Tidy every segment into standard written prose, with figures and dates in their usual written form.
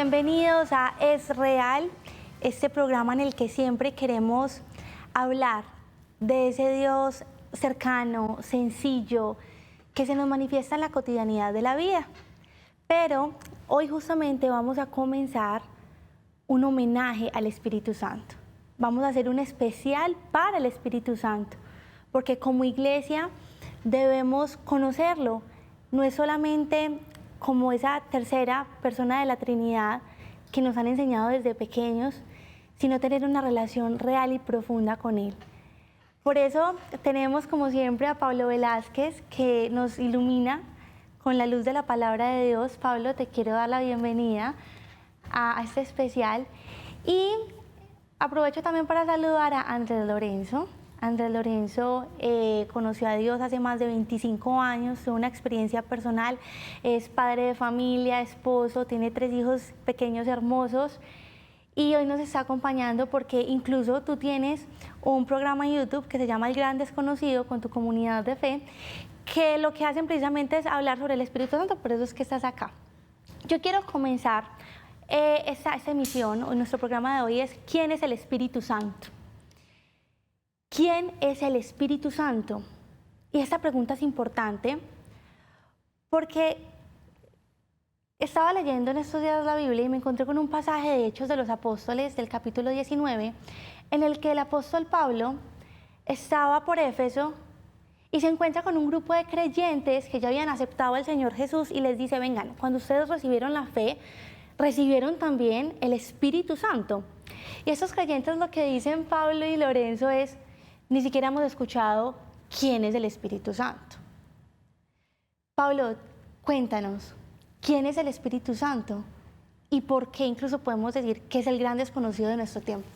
Bienvenidos a Es Real, este programa en el que siempre queremos hablar de ese Dios cercano, sencillo, que se nos manifiesta en la cotidianidad de la vida. Pero hoy justamente vamos a comenzar un homenaje al Espíritu Santo. Vamos a hacer un especial para el Espíritu Santo, porque como iglesia debemos conocerlo. No es solamente como esa tercera persona de la Trinidad que nos han enseñado desde pequeños, sino tener una relación real y profunda con Él. Por eso tenemos como siempre a Pablo Velázquez, que nos ilumina con la luz de la palabra de Dios. Pablo, te quiero dar la bienvenida a este especial y aprovecho también para saludar a Andrés Lorenzo. Andrés Lorenzo conoció a Dios hace más de 25 años, tuvo una experiencia personal, es padre de familia, esposo, tiene 3 hijos pequeños hermosos y hoy nos está acompañando porque incluso tú tienes un programa en YouTube que se llama El Gran Desconocido con tu comunidad de fe, que lo que hacen precisamente es hablar sobre el Espíritu Santo, por eso es que estás acá. Yo quiero comenzar esta emisión, o nuestro programa de hoy es ¿quién es el Espíritu Santo? ¿Quién es el Espíritu Santo? Y esta pregunta es importante porque estaba leyendo en estos días la Biblia y me encontré con un pasaje de Hechos de los Apóstoles del capítulo 19, en el que el apóstol Pablo estaba por Éfeso y se encuentra con un grupo de creyentes que ya habían aceptado al Señor Jesús y les dice, vengan, cuando ustedes recibieron la fe, recibieron también el Espíritu Santo. Y estos creyentes lo que dicen Pablo y Lorenzo es, ni siquiera hemos escuchado quién es el Espíritu Santo. Pablo, cuéntanos, ¿quién es el Espíritu Santo? Y por qué incluso podemos decir que es el gran desconocido de nuestro tiempo.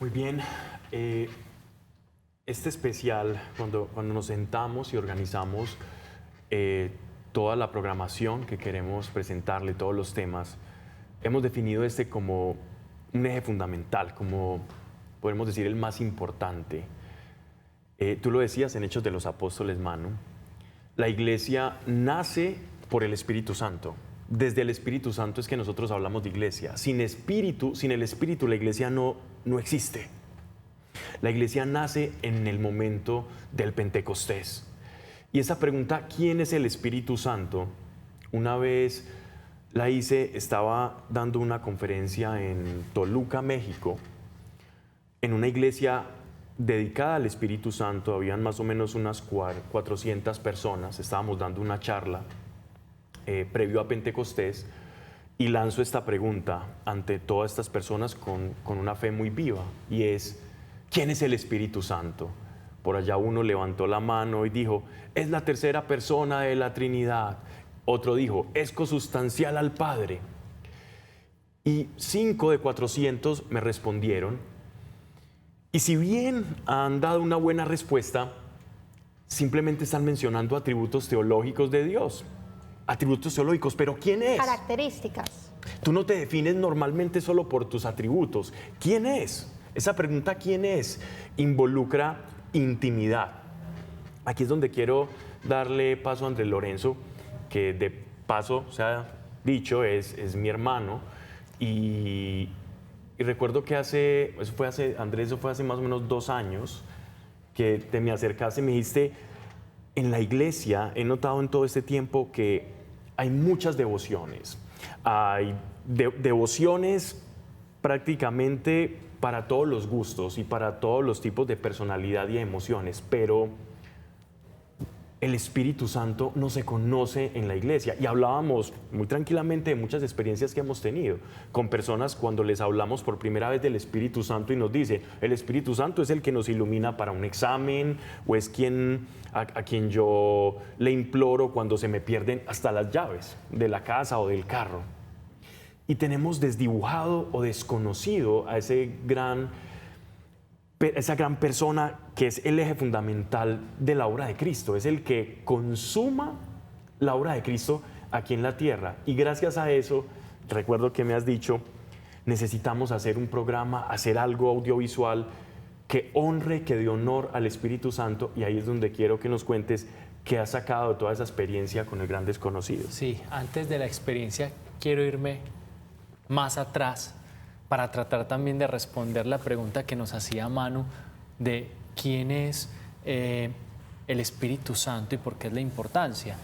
Muy bien. Este especial, cuando nos sentamos y organizamos toda la programación que queremos presentarle, todos los temas, hemos definido este como un eje fundamental, como podemos decir el más importante. Tú lo decías en Hechos de los Apóstoles, Manu, la iglesia nace por el Espíritu Santo. Desde el Espíritu Santo es que nosotros hablamos de iglesia. Sin el Espíritu, la iglesia no existe. La iglesia nace en el momento del Pentecostés. Y esa pregunta, ¿quién es el Espíritu Santo? Una vez la hice, estaba dando una conferencia en Toluca, México, en una iglesia dedicada al Espíritu Santo. Habían más o menos unas 400 personas. Estábamos dando una charla previo a Pentecostés y lanzo esta pregunta ante todas estas personas con una fe muy viva y es, ¿quién es el Espíritu Santo? Por allá uno levantó la mano y dijo, es la tercera persona de la Trinidad. Otro dijo, es consustancial al Padre. Y 5 de 400 me respondieron. Y si bien han dado una buena respuesta, simplemente están mencionando atributos teológicos de Dios. Atributos teológicos, pero ¿quién es? Características. Tú no te defines normalmente solo por tus atributos. ¿Quién es? Esa pregunta, ¿quién es?, involucra intimidad. Aquí es donde quiero darle paso a Andrés Lorenzo, que de paso, se ha dicho, es mi hermano. Y recuerdo que Andrés, eso fue hace más o menos 2 años, que te me acercaste y me dijiste, en la iglesia he notado en todo este tiempo que hay muchas devociones. Hay devociones prácticamente para todos los gustos y para todos los tipos de personalidad y emociones, pero el Espíritu Santo no se conoce en la iglesia. Y hablábamos muy tranquilamente de muchas experiencias que hemos tenido con personas cuando les hablamos por primera vez del Espíritu Santo y nos dice, el Espíritu Santo es el que nos ilumina para un examen o es a quien yo le imploro cuando se me pierden hasta las llaves de la casa o del carro. Y tenemos desdibujado o desconocido a esa gran persona que es el eje fundamental de la obra de Cristo, es el que consuma la obra de Cristo aquí en la tierra. Y gracias a eso, recuerdo que me has dicho, necesitamos hacer un programa, hacer algo audiovisual que honre, que dé honor al Espíritu Santo, y ahí es donde quiero que nos cuentes qué has sacado de toda esa experiencia con el Gran Desconocido. Sí, antes de la experiencia quiero irme más atrás para tratar también de responder la pregunta que nos hacía Manu de quién es el Espíritu Santo y por qué es la importancia.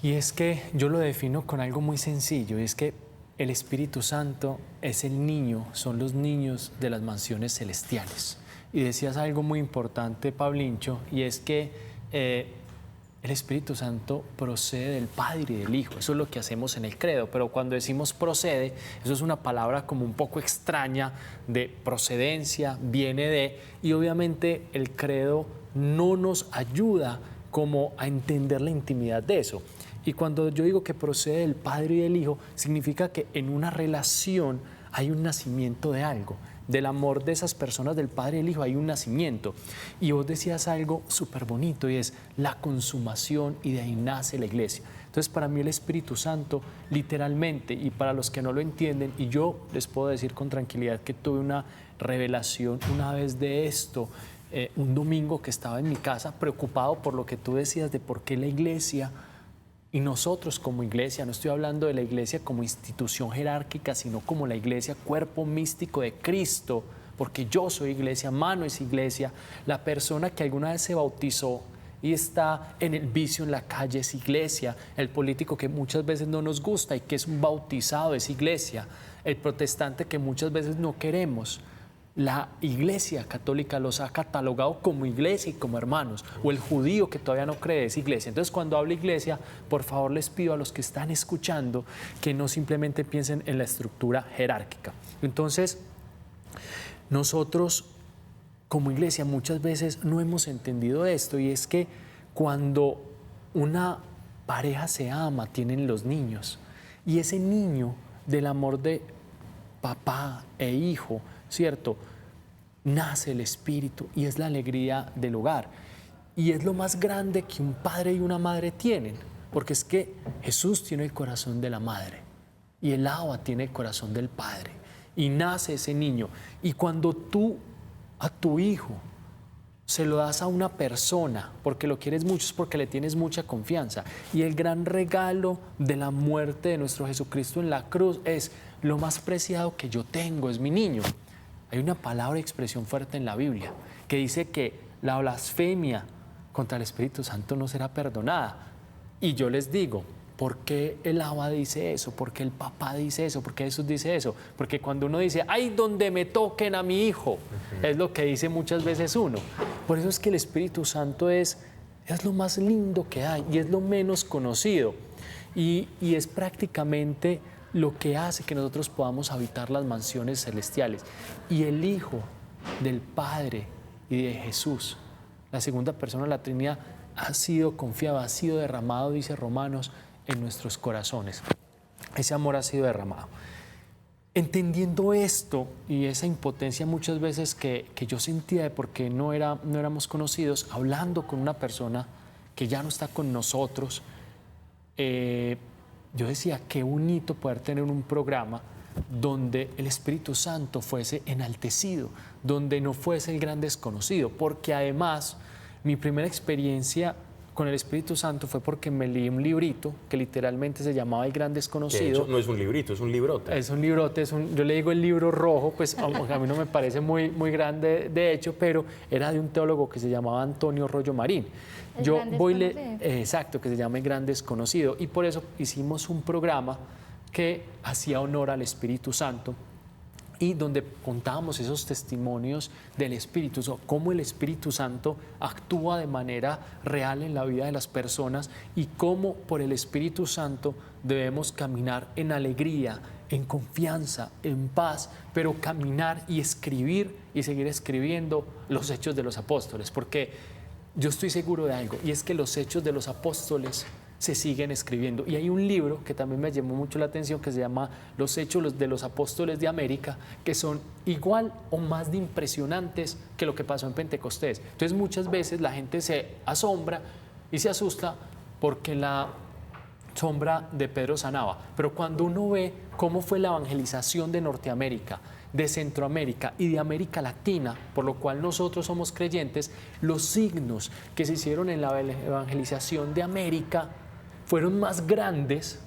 Y es que yo lo defino con algo muy sencillo, y es que el Espíritu Santo es el niño, son los niños de las mansiones celestiales. Y decías algo muy importante, Pablincho, y es que el Espíritu Santo procede del Padre y del Hijo. Eso es lo que hacemos en el credo, pero cuando decimos procede, eso es una palabra como un poco extraña de procedencia, viene de, y obviamente el credo no nos ayuda como a entender la intimidad de eso. Y cuando yo digo que procede del Padre y del Hijo, significa que en una relación hay un nacimiento de algo. Del amor de esas personas, del Padre y del Hijo, hay un nacimiento. Y vos decías algo súper bonito, y es la consumación, y de ahí nace la iglesia. Entonces, para mí el Espíritu Santo, literalmente, y para los que no lo entienden, y yo les puedo decir con tranquilidad que tuve una revelación una vez de esto, un domingo que estaba en mi casa preocupado por lo que tú decías de por qué la iglesia y nosotros como iglesia, no estoy hablando de la iglesia como institución jerárquica, sino como la iglesia, cuerpo místico de Cristo, porque yo soy iglesia, Manu es iglesia, la persona que alguna vez se bautizó y está en el vicio en la calle es iglesia, el político que muchas veces no nos gusta y que es un bautizado es iglesia, el protestante que muchas veces no queremos. La iglesia católica los ha catalogado como iglesia y como hermanos, o el judío que todavía no cree es iglesia. Entonces, cuando hablo iglesia, por favor les pido a los que están escuchando que no simplemente piensen en la estructura jerárquica. Entonces, nosotros como iglesia muchas veces no hemos entendido esto, y es que cuando una pareja se ama, tienen los niños, y ese niño del amor de papá e hijo, ¿cierto? Nace el Espíritu y es la alegría del hogar. Y es lo más grande que un padre y una madre tienen, porque es que Jesús tiene el corazón de la madre y el Abba tiene el corazón del padre. Y nace ese niño. Y cuando tú a tu hijo se lo das a una persona porque lo quieres mucho, es porque le tienes mucha confianza. Y el gran regalo de la muerte de nuestro Jesucristo en la cruz es: lo más preciado que yo tengo es mi niño. Hay una palabra y expresión fuerte en la Biblia que dice que la blasfemia contra el Espíritu Santo no será perdonada. Y yo les digo, ¿por qué el Abba dice eso? ¿Por qué el papá dice eso? ¿Por qué Jesús dice eso? Porque cuando uno dice, ¡ay, donde me toquen a mi hijo! Es lo que dice muchas veces uno. Por eso es que el Espíritu Santo es lo más lindo que hay y es lo menos conocido. Y es prácticamente lo que hace que nosotros podamos habitar las mansiones celestiales. Y el Hijo del Padre y de Jesús, la segunda persona de la Trinidad, ha sido confiado, ha sido derramado, dice Romanos, en nuestros corazones. Ese amor ha sido derramado. Entendiendo esto y esa impotencia muchas veces que yo sentía de por qué no éramos conocidos, hablando con una persona que ya no está con nosotros, yo decía, qué bonito poder tener un programa donde el Espíritu Santo fuese enaltecido, donde no fuese el gran desconocido, porque además mi primera experiencia con el Espíritu Santo fue porque me leí un librito que literalmente se llamaba El Gran Desconocido. Eso no es un librito, es un librote. Es un librote, yo le digo el libro rojo, pues aunque a mí no me parece muy grande de hecho, pero era de un teólogo que se llamaba Antonio Rollo Marín. Exacto, que se llama El Gran Desconocido, y por eso hicimos un programa que hacía honor al Espíritu Santo y donde contábamos esos testimonios del Espíritu, cómo el Espíritu Santo actúa de manera real en la vida de las personas y cómo por el Espíritu Santo debemos caminar en alegría, en confianza, en paz, pero caminar y escribir y seguir escribiendo los hechos de los apóstoles, porque yo estoy seguro de algo, y es que los hechos de los apóstoles se siguen escribiendo. Y hay un libro que también me llamó mucho la atención que se llama Los Hechos de los Apóstoles de América, que son igual o más de impresionantes que lo que pasó en Pentecostés. Entonces muchas veces la gente se asombra y se asusta porque la sombra de Pedro sanaba. Pero cuando uno ve cómo fue la evangelización de Norteamérica, de Centroamérica y de América Latina, por lo cual nosotros somos creyentes, los signos que se hicieron en la evangelización de América fueron más grandes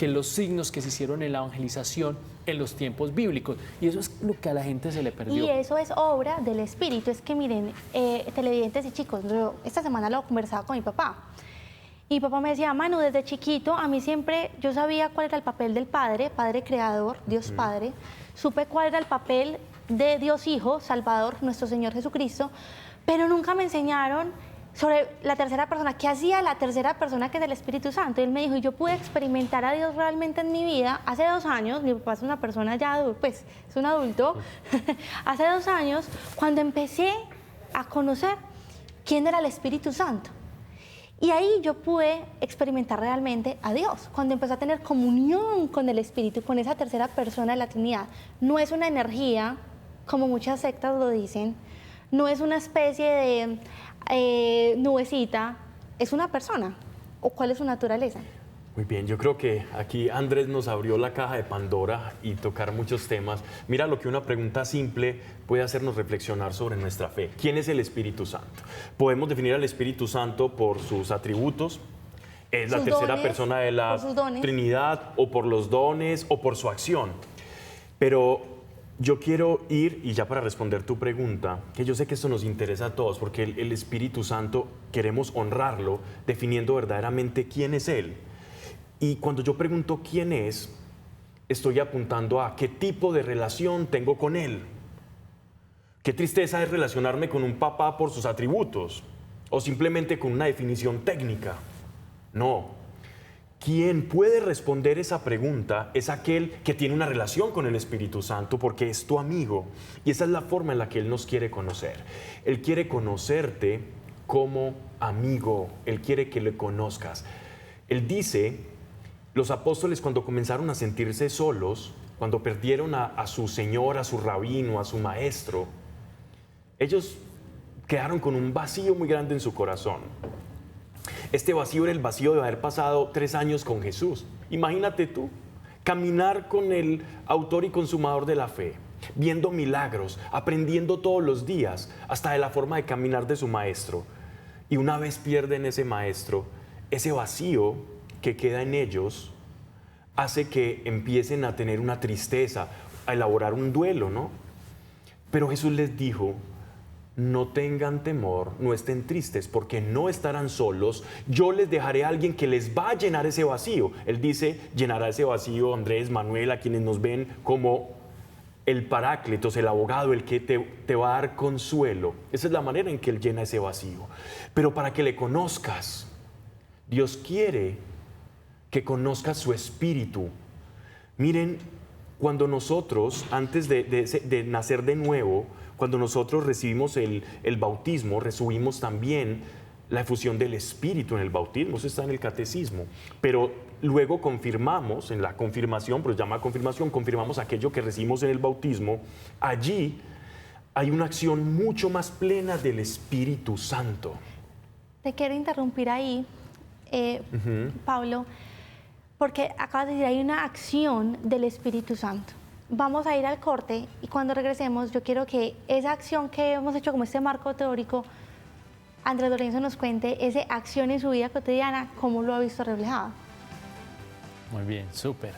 que los signos que se hicieron en la evangelización en los tiempos bíblicos. Y eso es lo que a la gente se le perdió. Y eso es obra del Espíritu. Es que miren, televidentes y chicos, yo esta semana lo conversaba con mi papá. Y mi papá me decía, Manu, desde chiquito a mí siempre, yo sabía cuál era el papel del Padre, Padre Creador, Dios Padre. Supe cuál era el papel de Dios Hijo, Salvador, nuestro Señor Jesucristo, pero nunca me enseñaron sobre la tercera persona, qué hacía la tercera persona, que es el Espíritu Santo. Y él me dijo, y yo pude experimentar a Dios realmente en mi vida hace 2 años. Mi papá es una persona ya adulta, pues es un adulto. Hace 2 años, cuando empecé a conocer quién era el Espíritu Santo. Y ahí yo pude experimentar realmente a Dios, cuando empecé a tener comunión con el Espíritu, con esa tercera persona de la Trinidad. No es una energía, como muchas sectas lo dicen, no es una especie de nubecita, es una persona. ¿O cuál es su naturaleza? Muy bien, yo creo que aquí Andrés nos abrió la caja de Pandora y tocar muchos temas. Mira lo que una pregunta simple puede hacernos reflexionar sobre nuestra fe. ¿Quién es el Espíritu Santo? Podemos definir al Espíritu Santo por sus atributos, es la tercera persona de la Trinidad, o por los dones, o por su acción. Pero yo quiero ir, y ya para responder tu pregunta, que yo sé que esto nos interesa a todos, porque el Espíritu Santo queremos honrarlo definiendo verdaderamente quién es Él. Y cuando yo pregunto quién es, estoy apuntando a qué tipo de relación tengo con Él. Qué tristeza es relacionarme con un papá por sus atributos o simplemente con una definición técnica. No. Quien puede responder esa pregunta es aquel que tiene una relación con el Espíritu Santo, porque es tu amigo. Y esa es la forma en la que Él nos quiere conocer. Él quiere conocerte como amigo. Él quiere que le conozcas. Él dice... Los apóstoles, cuando comenzaron a sentirse solos, cuando perdieron a su Señor, a su rabino, a su maestro, ellos quedaron con un vacío muy grande en su corazón. Este vacío era el vacío de haber pasado 3 años con Jesús. Imagínate tú, caminar con el autor y consumador de la fe, viendo milagros, aprendiendo todos los días, hasta de la forma de caminar de su maestro. Y una vez pierden ese maestro, ese vacío que queda en ellos hace que empiecen a tener una tristeza, a elaborar un duelo, ¿no? Pero Jesús les dijo, no tengan temor, no estén tristes, porque no estarán solos. Yo les dejaré a alguien que les va a llenar ese vacío. Él dice, llenará ese vacío, Andrés, Manuel, a quienes nos ven como el Paráclitos, el abogado, el que te va a dar consuelo. Esa es la manera en que Él llena ese vacío. Pero para que le conozcas, Dios quiere que conozcas su espíritu. Miren, cuando nosotros, antes de nacer de nuevo, cuando nosotros recibimos el bautismo, recibimos también la efusión del Espíritu en el bautismo. Eso está en el catecismo. Pero luego confirmamos, en la confirmación, pero se llama confirmación, confirmamos aquello que recibimos en el bautismo. Allí hay una acción mucho más plena del Espíritu Santo. Te quiero interrumpir ahí, Pablo, porque acabas de decir, hay una acción del Espíritu Santo. Vamos a ir al corte y cuando regresemos yo quiero que esa acción que hemos hecho como este marco teórico, Andrés Lorenzo nos cuente esa acción en su vida cotidiana, cómo lo ha visto reflejado. Muy bien, súper.